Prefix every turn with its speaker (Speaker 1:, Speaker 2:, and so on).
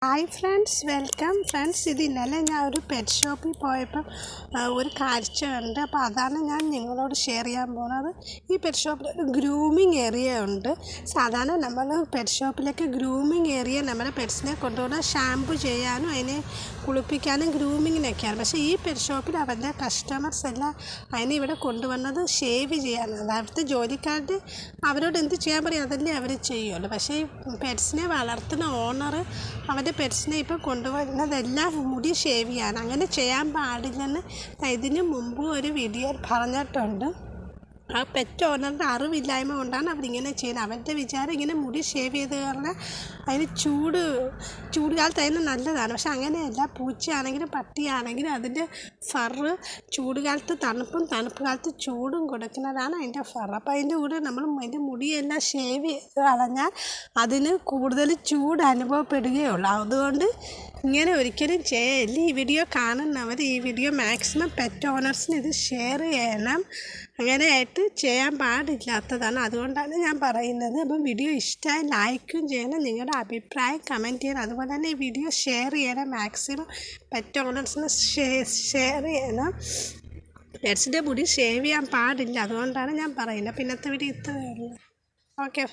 Speaker 1: Hi friends, welcome friends. ഇത് ഇന്നലെ ഞാൻ ഒരു പെറ്റ് ഷോപ്പിൽ പോയപ്പം ഒരു കാഴ്ച കണ്ട്. അപ്പോൾ അതാണ് ഞാൻ നിങ്ങളോട് ഷെയർ ചെയ്യാൻ പോകുന്നത്. ഈ പെറ്റ് ഷോപ്പിൽ ഒരു ഗ്രൂമിങ് ഏരിയ ഉണ്ട്. സാധാരണ നമ്മൾ പെറ്റ് ഷോപ്പിലേക്ക് ഗ്രൂമിങ് ഏരിയ നമ്മുടെ പെറ്റ്സിനെ കൊണ്ടുപോകുന്ന ഷാമ്പു ചെയ്യാനും അതിനെ കുളിപ്പിക്കാനും ഗ്രൂമിങ്ങിനൊക്കെയാണ്. പക്ഷേ ഈ പെറ്റ് ഷോപ്പിൽ അവരുടെ കസ്റ്റമേഴ്സ് എല്ലാം അതിനെ ഇവിടെ കൊണ്ടുവന്നത് ഷേവ് ചെയ്യാനാണ്. അവിടുത്തെ ജോലിക്കാരുടെ അവരോട് എന്ത് ചെയ്യാൻ പറയും അതല്ലേ അവർ ചെയ്യുള്ളൂ. പക്ഷേ ഈ പെറ്റ്സിനെ വളർത്തുന്ന ഓണർ അവൻ്റെ പെറ്റ്സിനെ ഇപ്പോൾ കൊണ്ടുവരുന്നതെല്ലാം മുടി ഷേവ് ചെയ്യാണ്. അങ്ങനെ ചെയ്യാൻ പാടില്ലെന്ന് ഇതിന് മുമ്പ് ഒരു വീഡിയോയിൽ പറഞ്ഞിട്ടുണ്ട്. ആ പെറ്റ് ഓണറിൻ്റെ അറിവില്ലായ്മ കൊണ്ടാണ് അവരിങ്ങനെ ചെയ്യുന്നത്. അവരുടെ വിചാരം ഇങ്ങനെ മുടി ഷേവ് ചെയ്ത് പറഞ്ഞാൽ അതിന് ചൂട് കാലത്ത് അതിന് നല്ലതാണ്. പക്ഷെ അങ്ങനെയല്ല. പൂച്ചയാണെങ്കിലും പട്ടിയാണെങ്കിലും അതിൻ്റെ ഫറ് ചൂട് കാലത്ത് തണുപ്പും തണുപ്പ് കാലത്ത് ചൂടും കൊടുക്കുന്നതാണ് അതിൻ്റെ ഫറ്. അപ്പോൾ അതിൻ്റെ കൂടെ നമ്മൾ അതിൻ്റെ മുടിയെല്ലാം ഷേവ് ചെയ്ത് കളഞ്ഞാൽ അതിന് കൂടുതൽ ചൂട് അനുഭവപ്പെടുകയുള്ളൂ. അതുകൊണ്ട് ഇങ്ങനെ ഒരിക്കലും ചെയ്യല്ല. ഈ വീഡിയോ കാണുന്നവർ ഈ വീഡിയോ മാക്സിമം പെറ്റ് ഓണേഴ്സിന് ഇത് ഷെയർ ചെയ്യണം. അങ്ങനെയായിട്ട് ചെയ്യാൻ പാടില്ലാത്തതാണ്. അതുകൊണ്ടാണ് ഞാൻ പറയുന്നത്. അപ്പം വീഡിയോ ഇഷ്ടമായി ലൈക്കും ചെയ്യണം, നിങ്ങളുടെ അഭിപ്രായം കമൻറ്റ് ചെയ്യണം. അതുപോലെ തന്നെ ഈ വീഡിയോ ഷെയർ ചെയ്യണം. മാക്സിമം പെറ്റ് ഓണേഴ്സിന് ഷെയർ ചെയ്യണം. പെറ്റ്സിൻ്റെ മുടി ഷേവ് ചെയ്യാൻ പാടില്ല. അതുകൊണ്ടാണ് ഞാൻ പറയുന്നത്. പിന്നത്തെ വീഡിയോ ഇത്രയേ ഉള്ളൂ. ഓക്കെ.